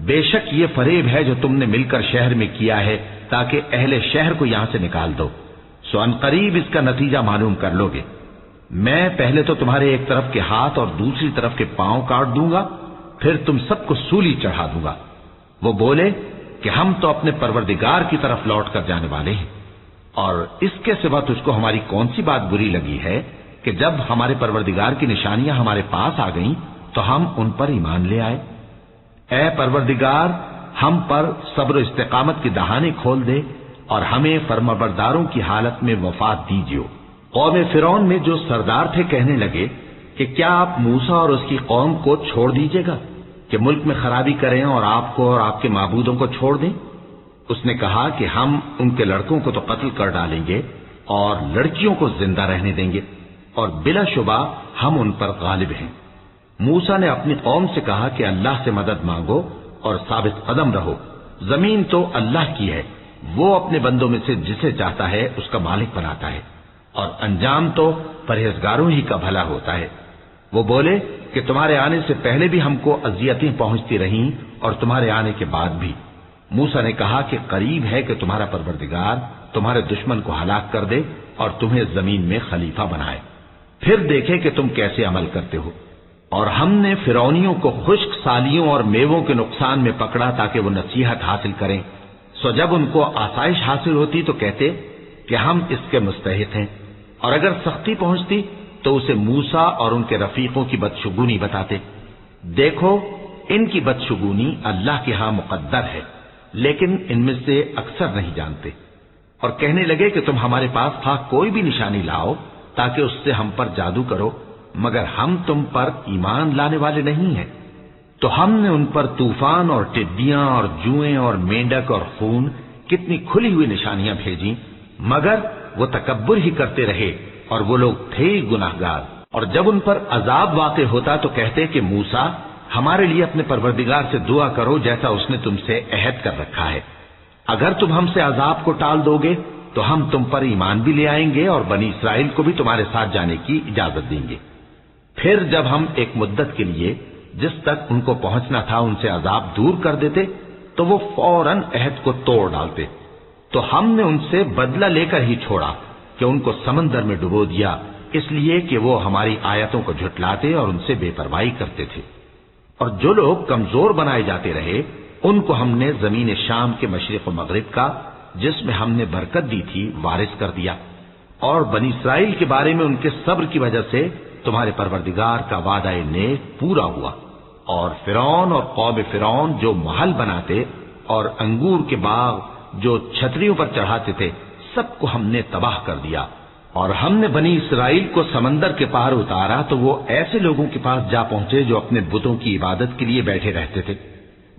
بے شک یہ فریب ہے جو تم نے مل کر شہر میں کیا ہے تاکہ اہل شہر کو یہاں سے نکال دو، سو ان قریب اس کا نتیجہ معلوم کر لو گے۔ میں پہلے تو تمہارے ایک طرف کے ہاتھ اور دوسری طرف کے پاؤں کاٹ دوں گا، پھر تم سب کو سولی چڑھا دوں گا۔ وہ بولے کہ ہم تو اپنے پروردگار کی طرف لوٹ کر جانے والے ہیں، اور اس کے سوا تجھ کو ہماری کون سی بات بری لگی ہے کہ جب ہمارے پروردگار کی نشانیاں ہمارے پاس آ گئیں تو ہم ان پر ایمان لے آئے؟ اے پروردگار، ہم پر صبر و استقامت کی دہانے کھول دے اور ہمیں فرمانبرداروں کی حالت میں وفات دیجیے۔ قوم فرعون میں جو سردار تھے کہنے لگے کہ کیا آپ موسیٰ اور اس کی قوم کو چھوڑ دیجیے گا کہ ملک میں خرابی کریں اور آپ کو اور آپ کے معبودوں کو چھوڑ دیں؟ اس نے کہا کہ ہم ان کے لڑکوں کو تو قتل کر ڈالیں گے اور لڑکیوں کو زندہ رہنے دیں گے، اور بلا شبہ ہم ان پر غالب ہیں۔ موسیٰ نے اپنی قوم سے کہا کہ اللہ سے مدد مانگو اور ثابت قدم رہو، زمین تو اللہ کی ہے، وہ اپنے بندوں میں سے جسے چاہتا ہے اس کا مالک بناتا ہے، اور انجام تو پرہیزگاروں ہی کا بھلا ہوتا ہے۔ وہ بولے کہ تمہارے آنے سے پہلے بھی ہم کو اذیتیں پہنچتی رہیں اور تمہارے آنے کے بعد بھی۔ موسیٰ نے کہا کہ قریب ہے کہ تمہارا پروردگار تمہارے دشمن کو ہلاک کر دے اور تمہیں زمین میں خلیفہ بنائے، پھر دیکھے کہ تم کیسے عمل کرتے ہو۔ اور ہم نے فرعونیوں کو خشک سالیوں اور میووں کے نقصان میں پکڑا تاکہ وہ نصیحت حاصل کریں، سو جب ان کو آسائش حاصل ہوتی تو کہتے کہ ہم اس کے مستحق ہیں، اور اگر سختی پہنچتی تو اسے موسیٰ اور ان کے رفیقوں کی بدشگونی بتاتے۔ دیکھو ان کی بدشگونی اللہ کے ہاں مقدر ہے، لیکن ان میں سے اکثر نہیں جانتے۔ اور کہنے لگے کہ تم ہمارے پاس تھا کوئی بھی نشانی لاؤ تاکہ اس سے ہم پر جادو کرو، مگر ہم تم پر ایمان لانے والے نہیں ہیں۔ تو ہم نے ان پر طوفان اور ٹڈیاں اور جوئیں اور مینڈک اور خون کتنی کھلی ہوئی نشانیاں بھیجیں، مگر وہ تکبر ہی کرتے رہے اور وہ لوگ تھے گناہگار۔ اور جب ان پر عذاب واقع ہوتا تو کہتے کہ موسیٰ ہمارے لیے اپنے پروردگار سے دعا کرو جیسا اس نے تم سے عہد کر رکھا ہے، اگر تم ہم سے عذاب کو ٹال دو گے تو ہم تم پر ایمان بھی لے آئیں گے اور بنی اسرائیل کو بھی تمہارے ساتھ جانے کی اجازت دیں گے۔ پھر جب ہم ایک مدت کے لیے جس تک ان کو پہنچنا تھا ان سے عذاب دور کر دیتے تو وہ فوراً عہد کو توڑ ڈالتے، تو ہم نے ان سے بدلہ لے کر ہی چھوڑا کہ ان کو سمندر میں ڈبو دیا، اس لیے کہ وہ ہماری آیتوں کو جھٹلاتے اور ان سے بے پرواہی کرتے تھے۔ اور جو لوگ کمزور بنائے جاتے رہے ان کو ہم نے زمین شام کے مشرق و مغرب کا، جس میں ہم نے برکت دی تھی، وارث کر دیا۔ اور بنی اسرائیل کے بارے میں ان کے صبر کی وجہ سے تمہارے پروردگار کا وعدہ نیک پورا ہوا۔ اور فرعون اور قوم فرعون جو محل بناتے اور انگور کے باغ جو چھتریوں پر چڑھاتے تھے، سب کو ہم نے تباہ کر دیا۔ اور ہم نے بنی اسرائیل کو سمندر کے پار اتارا تو وہ ایسے لوگوں کے پاس جا پہنچے جو اپنے بتوں کی عبادت کے لیے بیٹھے رہتے تھے۔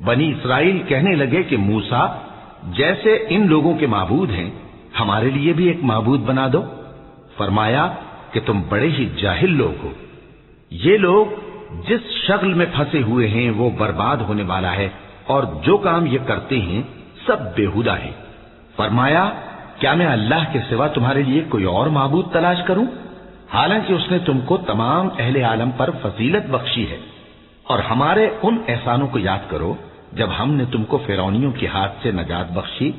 بنی اسرائیل کہنے لگے کہ موسیٰ، جیسے ان لوگوں کے معبود ہیں، ہمارے لیے بھی ایک معبود بنا دو۔ فرمایا کہ تم بڑے ہی جاہل لوگ ہو، یہ لوگ جس شغل میں پھنسے ہوئے ہیں وہ برباد ہونے والا ہے، اور جو کام یہ کرتے ہیں سب بےہودہ ہے۔ فرمایا کیا میں اللہ کے سوا تمہارے لیے کوئی اور معبود تلاش کروں، حالانکہ اس نے تم کو تمام اہل عالم پر فضیلت بخشی ہے۔ اور ہمارے ان احسانوں کو یاد کرو جب ہم نے تم کو فرعونیوں کے ہاتھ سے نجات بخشی۔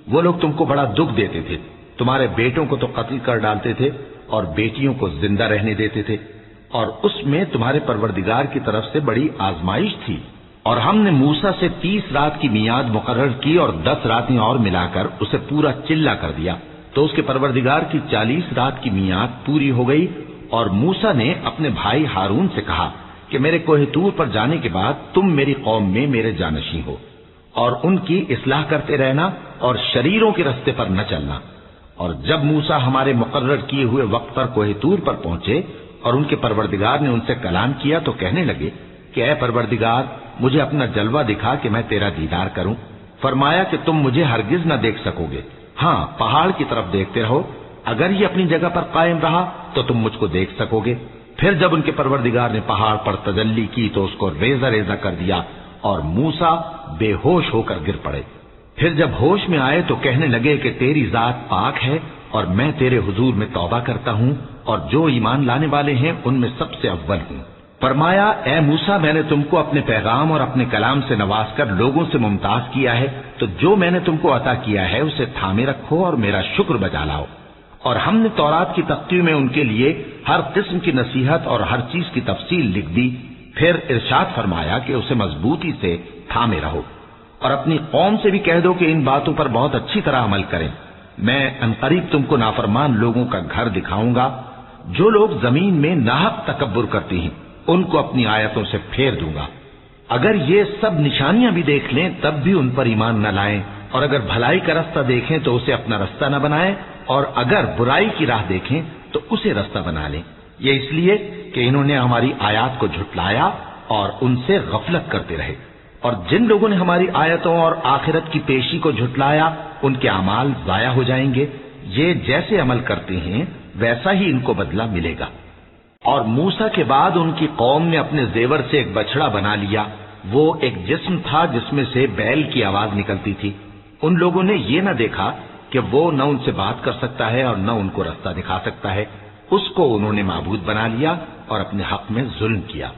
وہ لوگ تم کو بڑا دکھ دیتے تھے، تمہارے بیٹوں کو تو قتل کر ڈالتے تھے اور بیٹیوں کو زندہ رہنے دیتے تھے، اور اس میں تمہارے پروردگار کی طرف سے بڑی آزمائش تھی۔ اور ہم نے موسیٰ سے 30 رات کی میعاد مقرر کی اور 10 راتیں اور ملا کر اسے پورا چلہ کر دیا، تو اس کے پروردگار کی 40 رات کی میعاد پوری ہو گئی۔ اور موسیٰ نے اپنے بھائی ہارون سے کہا کہ میرے کوہ طور پر جانے کے بعد تم میری قوم میں میرے جانشین ہو، اور ان کی اصلاح کرتے رہنا اور شریروں کے رستے پر نہ چلنا۔ اور جب موسیٰ ہمارے مقرر کیے ہوئے وقت پر کوہ طور پر پہنچے اور ان کے پروردگار نے ان سے کلام کیا تو کہنے لگے کہ اے پروردگار، مجھے اپنا جلوہ دکھا کہ میں تیرا دیدار کروں۔ فرمایا کہ تم مجھے ہرگز نہ دیکھ سکو گے، ہاں پہاڑ کی طرف دیکھتے رہو، اگر یہ اپنی جگہ پر قائم رہا تو تم مجھ کو دیکھ سکو گے۔ پھر جب ان کے پروردگار نے پہاڑ پر تجلی کی تو اس کو ریزہ ریزہ کر دیا اور موسیٰ بے ہوش ہو کر گر پڑے۔ پھر جب ہوش میں آئے تو کہنے لگے کہ تیری ذات پاک ہے اور میں تیرے حضور میں توبہ کرتا ہوں اور جو ایمان لانے والے ہیں ان میں سب سے اول ہوں۔ فرمایا اے موسیٰ، میں نے تم کو اپنے پیغام اور اپنے کلام سے نواز کر لوگوں سے ممتاز کیا ہے، تو جو میں نے تم کو عطا کیا ہے اسے تھامے رکھو اور میرا شکر بجا لاؤ۔ اور ہم نے تورات کی تختیوں میں ان کے لیے ہر قسم کی نصیحت اور ہر چیز کی تفصیل لکھ دی۔ پھر ارشاد فرمایا کہ اسے مضبوطی سے تھامے رہو، اور اپنی قوم سے بھی کہہ دو کہ ان باتوں پر بہت اچھی طرح عمل کریں۔ میں عنقریب تم کو نافرمان لوگوں کا گھر دکھاؤں گا، جو لوگ زمین میں ناحق تکبر کرتے ہیں ان کو اپنی آیتوں سے پھیر دوں گا۔ اگر یہ سب نشانیاں بھی دیکھ لیں تب بھی ان پر ایمان نہ لائیں، اور اگر بھلائی کا رستہ دیکھیں تو اسے اپنا رستہ نہ بنائیں، اور اگر برائی کی راہ دیکھیں تو اسے رستہ بنا لیں۔ یہ اس لیے کہ انہوں نے ہماری آیات کو جھٹلایا اور ان سے غفلت کرتے رہے۔ اور جن لوگوں نے ہماری آیتوں اور آخرت کی پیشی کو جھٹلایا ان کے اعمال ضائع ہو جائیں گے، یہ جیسے عمل کرتے ہیں ویسا ہی ان کو بدلہ ملے گا۔ اور موسیٰ کے بعد ان کی قوم نے اپنے زیور سے ایک بچڑا بنا لیا، وہ ایک جسم تھا جس میں سے بیل کی آواز نکلتی تھی۔ ان لوگوں نے یہ نہ دیکھا کہ وہ نہ ان سے بات کر سکتا ہے اور نہ ان کو رستہ دکھا سکتا ہے، اس کو انہوں نے معبود بنا لیا اور اپنے حق میں ظلم کیا۔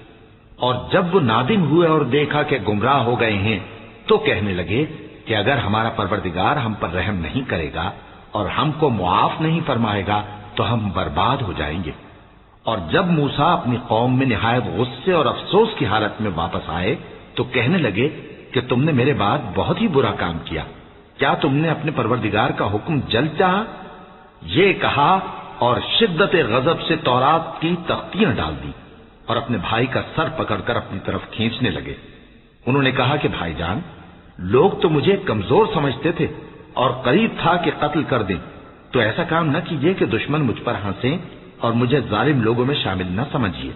اور جب وہ نادم ہوئے اور دیکھا کہ گمراہ ہو گئے ہیں تو کہنے لگے کہ اگر ہمارا پروردگار ہم پر رحم نہیں کرے گا اور ہم کو معاف نہیں فرمائے گا تو ہم برباد ہو جائیں گے۔ اور جب موسیٰ اپنی قوم میں نہایت غصے اور افسوس کی حالت میں واپس آئے تو کہنے لگے کہ تم نے میرے بعد بہت ہی برا کام کیا، کیا تم نے اپنے پروردگار کا حکم جلد چاہا؟ یہ کہا اور شدت غضب سے تورات کی تختیاں ڈال دی اور اپنے بھائی کا سر پکڑ کر اپنی طرف کھینچنے لگے۔ انہوں نے کہا کہ بھائی جان، لوگ تو مجھے کمزور سمجھتے تھے اور قریب تھا کہ قتل کر دیں، تو ایسا کام نہ کیجیے کہ دشمن مجھ پر ہنسیں اور مجھے ظالم لوگوں میں شامل نہ سمجھیے۔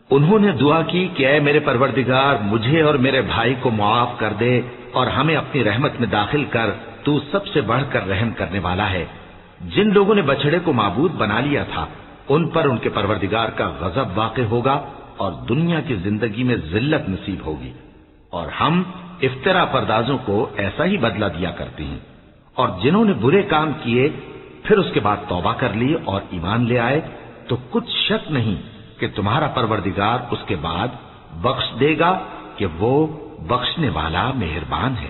انہوں نے دعا کی کہ اے میرے پروردگار، مجھے اور میرے بھائی کو معاف کر دے اور ہمیں اپنی رحمت میں داخل کر، تو سب سے بڑھ کر رحم کرنے والا ہے۔ جن لوگوں نے بچڑے کو معبود بنا لیا تھا ان پر ان کے پروردگار کا غضب واقع ہوگا اور دنیا کی زندگی میں ذلت نصیب ہوگی، اور ہم افترا پردازوں کو ایسا ہی بدلہ دیا کرتے ہیں۔ اور جنہوں نے برے کام کیے پھر اس کے بعد توبہ کر لی اور ایمان لے آئے تو کچھ شک نہیں کہ تمہارا پروردگار اس کے بعد بخش دے گا کہ وہ بخشنے والا مہربان ہے۔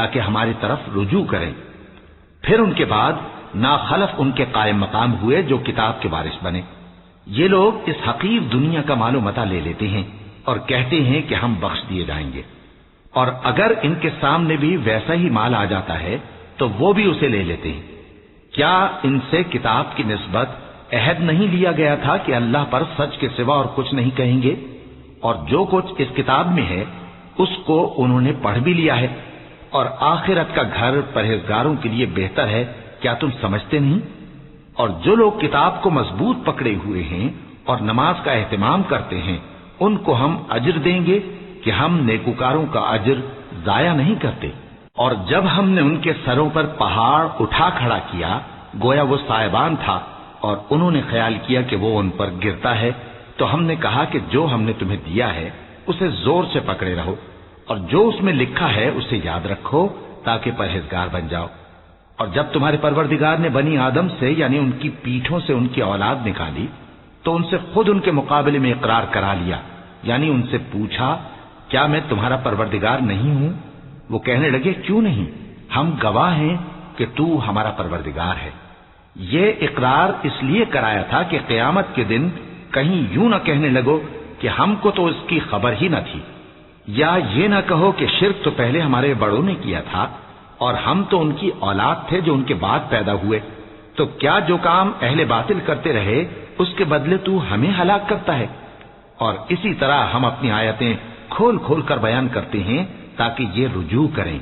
تاکہ ہماری طرف رجوع کریں۔ پھر ان کے بعد ناخلف ان کے قائم مقام ہوئے جو کتاب کے وارث بنے۔ یہ لوگ اس حقیر دنیا کا مال و متاع لے لیتے ہیں اور کہتے ہیں کہ ہم بخش دیے جائیں گے، اور اگر ان کے سامنے بھی ویسا ہی مال آ جاتا ہے تو وہ بھی اسے لے لیتے ہیں۔ کیا ان سے کتاب کی نسبت عہد نہیں لیا گیا تھا کہ اللہ پر سچ کے سوا اور کچھ نہیں کہیں گے؟ اور جو کچھ اس کتاب میں ہے اس کو انہوں نے پڑھ بھی لیا ہے، اور آخرت کا گھر پرہیزگاروں کے لیے بہتر ہے، کیا تم سمجھتے نہیں؟ اور جو لوگ کتاب کو مضبوط پکڑے ہوئے ہیں اور نماز کا اہتمام کرتے ہیں ان کو ہم اجر دیں گے کہ ہم نیکوکاروں کا اجر ضائع نہیں کرتے۔ اور جب ہم نے ان کے سروں پر پہاڑ اٹھا کھڑا کیا گویا وہ سائبان تھا، اور انہوں نے خیال کیا کہ وہ ان پر گرتا ہے، تو ہم نے کہا کہ جو ہم نے تمہیں دیا ہے اسے زور سے پکڑے رہو، اور جو اس میں لکھا ہے اسے یاد رکھو تاکہ پرہیزگار بن جاؤ۔ اور جب تمہارے پروردگار نے بنی آدم سے یعنی ان کی پیٹھوں سے ان کی اولاد نکالی تو ان سے خود ان کے مقابلے میں اقرار کرا لیا، یعنی ان سے پوچھا کیا میں تمہارا پروردگار نہیں ہوں؟ وہ کہنے لگے کیوں نہیں، ہم گواہ ہیں کہ تو ہمارا پروردگار ہے۔ یہ اقرار اس لیے کرایا تھا کہ قیامت کے دن کہیں یوں نہ کہنے لگو کہ ہم کو تو اس کی خبر ہی نہ تھی، یا یہ نہ کہو کہ شرک تو پہلے ہمارے بڑوں نے کیا تھا اور ہم تو ان کی اولاد تھے جو ان کے بعد پیدا ہوئے، تو کیا جو کام اہل باطل کرتے رہے اس کے بدلے تو ہمیں ہلاک کرتا ہے؟ اور اسی طرح ہم اپنی آیتیں کھول کھول کر بیان کرتے ہیں تاکہ یہ رجوع کریں۔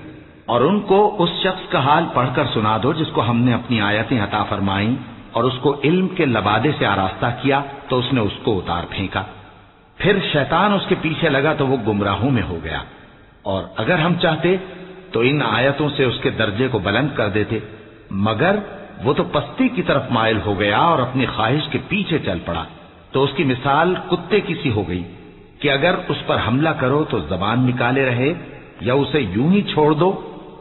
اور ان کو اس شخص کا حال پڑھ کر سنا دو جس کو ہم نے اپنی آیتیں عطا فرمائیں اور اس کو علم کے لبادے سے آراستہ کیا تو اس نے اس کو اتار پھینکا، پھر شیطان اس کے پیچھے لگا تو وہ گمراہوں میں ہو گیا۔ اور اگر ہم چاہتے تو ان آیتوں سے اس کے درجے کو بلند کر دیتے، مگر وہ تو پستی کی طرف مائل ہو گیا اور اپنی خواہش کے پیچھے چل پڑا، تو اس کی مثال کتے کی سی ہو گئی کہ اگر اس پر حملہ کرو تو زبان نکالے رہے، یا اسے یوں ہی چھوڑ دو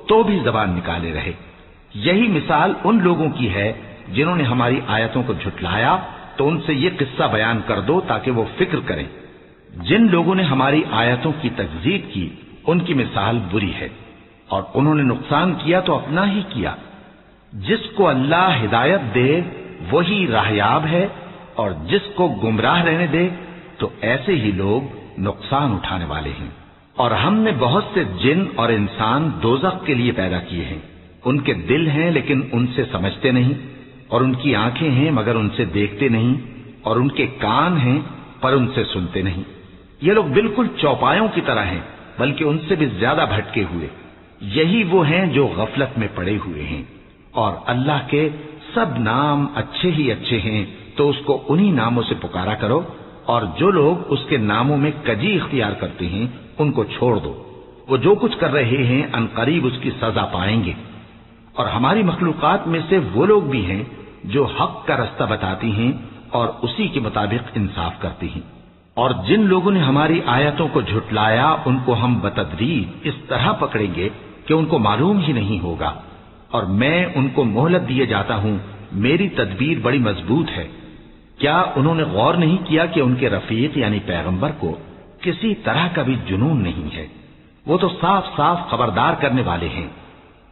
تو بھی زبان نکالے رہے۔ یہی مثال ان لوگوں کی ہے جنہوں نے ہماری آیتوں کو جھٹلایا، تو ان سے یہ قصہ بیان کر دو تاکہ وہ فکر کریں۔ جن لوگوں نے ہماری آیتوں کی تکذیب کی ان کی مثال بری ہے، اور انہوں نے نقصان کیا تو اپنا ہی کیا۔ جس کو اللہ ہدایت دے وہی راہیاب ہے، اور جس کو گمراہ رہنے دے تو ایسے ہی لوگ نقصان اٹھانے والے ہیں۔ اور ہم نے بہت سے جن اور انسان دوزخ کے لیے پیدا کیے ہیں، ان کے دل ہیں لیکن ان سے سمجھتے نہیں، اور ان کی آنکھیں ہیں مگر ان سے دیکھتے نہیں، اور ان کے کان ہیں پر ان سے سنتے نہیں۔ یہ لوگ بالکل چوپایوں کی طرح ہیں بلکہ ان سے بھی زیادہ بھٹکے ہوئے۔ یہی وہ ہیں جو غفلت میں پڑے ہوئے ہیں۔ اور اللہ کے سب نام اچھے ہی اچھے ہیں تو اس کو انہی ناموں سے پکارا کرو، اور جو لوگ اس کے ناموں میں کجی اختیار کرتے ہیں ان کو چھوڑ دو، وہ جو کچھ کر رہے ہیں عنقریب اس کی سزا پائیں گے۔ اور ہماری مخلوقات میں سے وہ لوگ بھی ہیں جو حق کا رستہ بتاتی ہیں اور اسی کے مطابق انصاف کرتی ہیں۔ اور جن لوگوں نے ہماری آیتوں کو جھٹلایا ان کو ہم بتدریج اس طرح پکڑیں گے کہ ان کو معلوم ہی نہیں ہوگا، اور میں ان کو مہلت دیے جاتا ہوں، میری تدبیر بڑی مضبوط ہے۔ کیا انہوں نے غور نہیں کیا کہ ان کے رفیق یعنی پیغمبر کو کسی طرح کا بھی جنون نہیں ہے، وہ تو صاف صاف خبردار کرنے والے ہیں۔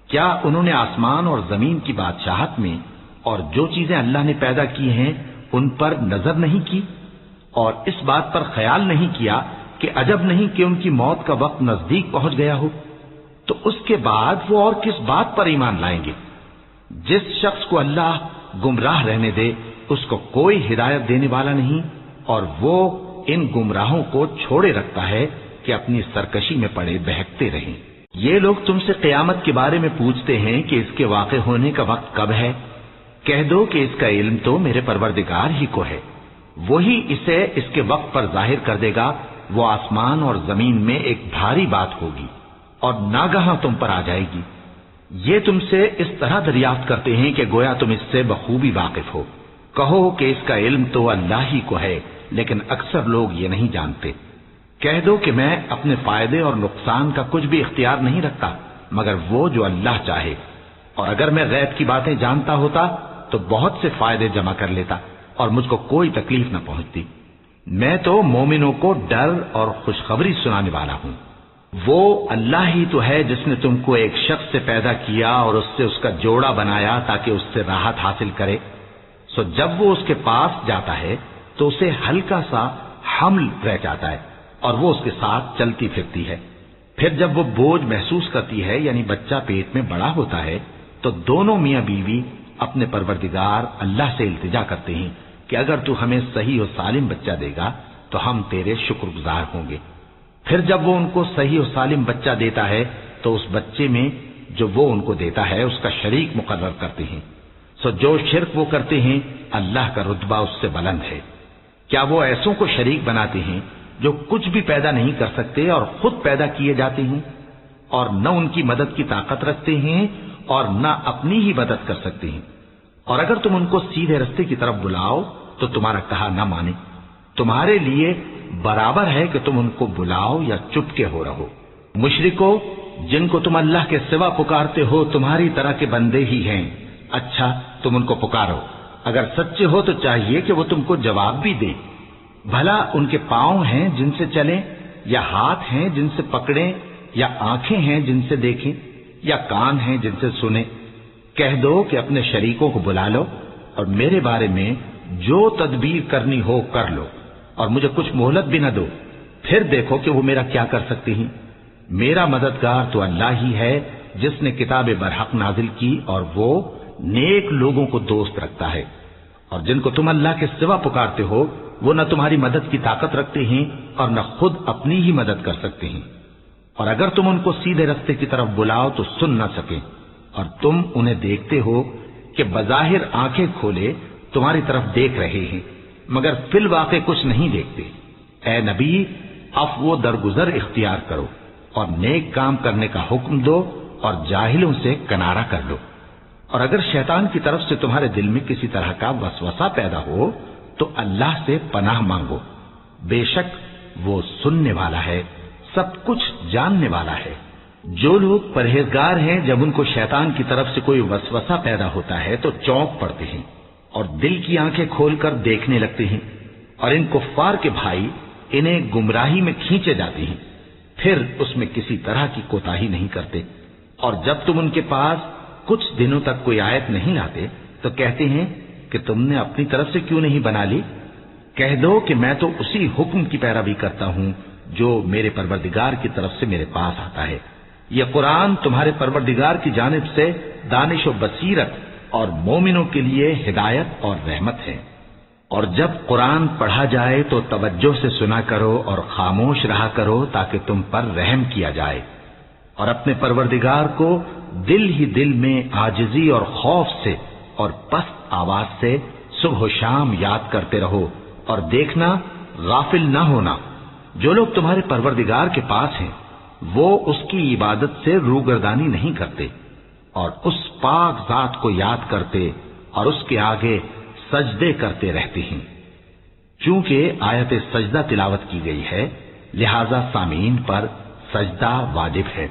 کیا انہوں نے آسمان اور زمین کی بادشاہت میں اور جو چیزیں اللہ نے پیدا کی ہیں ان پر نظر نہیں کی، اور اس بات پر خیال نہیں کیا کہ عجب نہیں کہ ان کی موت کا وقت نزدیک پہنچ گیا ہو؟ تو اس کے بعد وہ اور کس بات پر ایمان لائیں گے؟ جس شخص کو اللہ گمراہ رہنے دے اس کو کوئی ہدایت دینے والا نہیں، اور وہ ان گمراہوں کو چھوڑے رکھتا ہے کہ اپنی سرکشی میں پڑے بہکتے رہیں۔ یہ لوگ تم سے قیامت کے بارے میں پوچھتے ہیں کہ اس کے واقع ہونے کا وقت کب ہے؟ کہہ دو کہ اس کا علم تو میرے پروردگار ہی کو ہے، وہی اسے اس کے وقت پر ظاہر کر دے گا۔ وہ آسمان اور زمین میں ایک بھاری بات ہوگی اور ناگہاں تم پر آ جائے گی۔ یہ تم سے اس طرح دریافت کرتے ہیں کہ گویا تم اس سے بخوبی واقف ہو۔ کہو کہ اس کا علم تو اللہ ہی کو ہے، لیکن اکثر لوگ یہ نہیں جانتے۔ کہہ دو کہ میں اپنے فائدے اور نقصان کا کچھ بھی اختیار نہیں رکھتا مگر وہ جو اللہ چاہے، اور اگر میں غیب کی باتیں جانتا ہوتا تو بہت سے فائدے جمع کر لیتا اور مجھ کو کوئی تکلیف نہ پہنچتی۔ میں تو مومنوں کو ڈر اور خوشخبری سنانے والا ہوں۔ وہ اللہ ہی تو ہے جس نے تم کو ایک شخص سے پیدا کیا اور اس سے اس کا جوڑا بنایا تاکہ اس سے راحت حاصل کرے. سو جب وہ اس کے پاس جاتا ہے تو اسے ہلکا سا حمل رہ جاتا ہے اور وہ اس کے ساتھ چلتی پھرتی ہے. پھر جب وہ بوجھ محسوس کرتی ہے یعنی بچہ پیٹ میں بڑا ہوتا ہے تو دونوں میاں بیوی اپنے پروردگار اللہ سے التجا کرتے ہیں کہ اگر تو ہمیں صحیح و سالم بچہ دے گا تو ہم تیرے شکر گزار ہوں گے. پھر جب وہ ان کو صحیح و سالم بچہ دیتا ہے تو اس بچے میں جو وہ ان کو دیتا ہے اس کا شریک مقرر کرتے ہیں. سو جو شرک وہ کرتے ہیں اللہ کا رتبہ اس سے بلند ہے. کیا وہ ایسوں کو شریک بناتے ہیں جو کچھ بھی پیدا نہیں کر سکتے اور خود پیدا کیے جاتے ہیں اور نہ ان کی مدد کی طاقت رکھتے ہیں اور نہ اپنی ہی مدد کر سکتے ہیں. اور اگر تم ان کو سیدھے رستے کی طرف بلاؤ تو تمہارا کہا نہ مانے. تمہارے لیے برابر ہے کہ تم ان کو بلاؤ یا چپ کے ہو رہو. مشرکو جن کو تم اللہ کے سوا پکارتے ہو تمہاری طرح کے بندے ہی ہیں. اچھا تم ان کو پکارو. اگر سچے ہو تو چاہیے کہ وہ تم کو جواب بھی دے. بھلا ان کے پاؤں ہیں جن سے چلیں یا ہاتھ ہیں جن سے پکڑیں یا آنکھیں ہیں جن سے دیکھیں یا کان ہیں جن سے سنیں. کہہ دو کہ اپنے شریکوں کو بلا لو اور میرے بارے میں جو تدبیر کرنی ہو کر لو اور مجھے کچھ مہلت بھی نہ دو. پھر دیکھو کہ وہ میرا کیا کر سکتے ہیں. میرا مددگار تو اللہ ہی ہے جس نے کتاب برحق نازل کی اور وہ نیک لوگوں کو دوست رکھتا ہے. اور جن کو تم اللہ کے سوا پکارتے ہو وہ نہ تمہاری مدد کی طاقت رکھتے ہیں اور نہ خود اپنی ہی مدد کر سکتے ہیں. اور اگر تم ان کو سیدھے رستے کی طرف بلاؤ تو سن نہ سکیں اور تم انہیں دیکھتے ہو کہ بظاہر آنکھیں کھولے تمہاری طرف دیکھ رہے ہیں مگر فی الواقع کچھ نہیں دیکھتے. اے نبی عفو و درگزر اختیار کرو اور نیک کام کرنے کا حکم دو اور جاہلوں سے کنارہ کر لو. اور اگر شیطان کی طرف سے تمہارے دل میں کسی طرح کا وسوسہ پیدا ہو تو اللہ سے پناہ مانگو. بے شک وہ سننے والا ہے سب کچھ جاننے والا ہے. جو لوگ پرہیزگار ہیں جب ان کو شیطان کی طرف سے کوئی وسوسہ پیدا ہوتا ہے تو چونک پڑتے ہیں اور دل کی آنکھیں کھول کر دیکھنے لگتے ہیں اور ان کفار کے بھائی انہیں گمراہی میں کھینچے جاتے ہیں. پھر اس میں کسی طرح کی کوتاہی نہیں کرتے. اور جب تم ان کے پاس کچھ دنوں تک کوئی آیت نہیں لاتے تو کہتے ہیں کہ تم نے اپنی طرف سے کیوں نہیں بنا لی. کہہ دو کہ میں تو اسی حکم کی پیروی کرتا ہوں جو میرے پروردگار کی طرف سے میرے پاس آتا ہے. یہ قرآن تمہارے پروردگار کی جانب سے دانش و بصیرت اور مومنوں کے لیے ہدایت اور رحمت ہے. اور جب قرآن پڑھا جائے تو توجہ سے سنا کرو اور خاموش رہا کرو تاکہ تم پر رحم کیا جائے. اور اپنے پروردگار کو دل ہی دل میں عاجزی اور خوف سے اور پست آواز سے صبح و شام یاد کرتے رہو اور دیکھنا غافل نہ ہونا. جو لوگ تمہارے پروردگار کے پاس ہیں وہ اس کی عبادت سے روگردانی نہیں کرتے اور اس پاک ذات کو یاد کرتے اور اس کے آگے سجدے کرتے رہتے ہیں. چونکہ آیت سجدہ تلاوت کی گئی ہے لہذا سامعین پر سجدہ واجب ہے.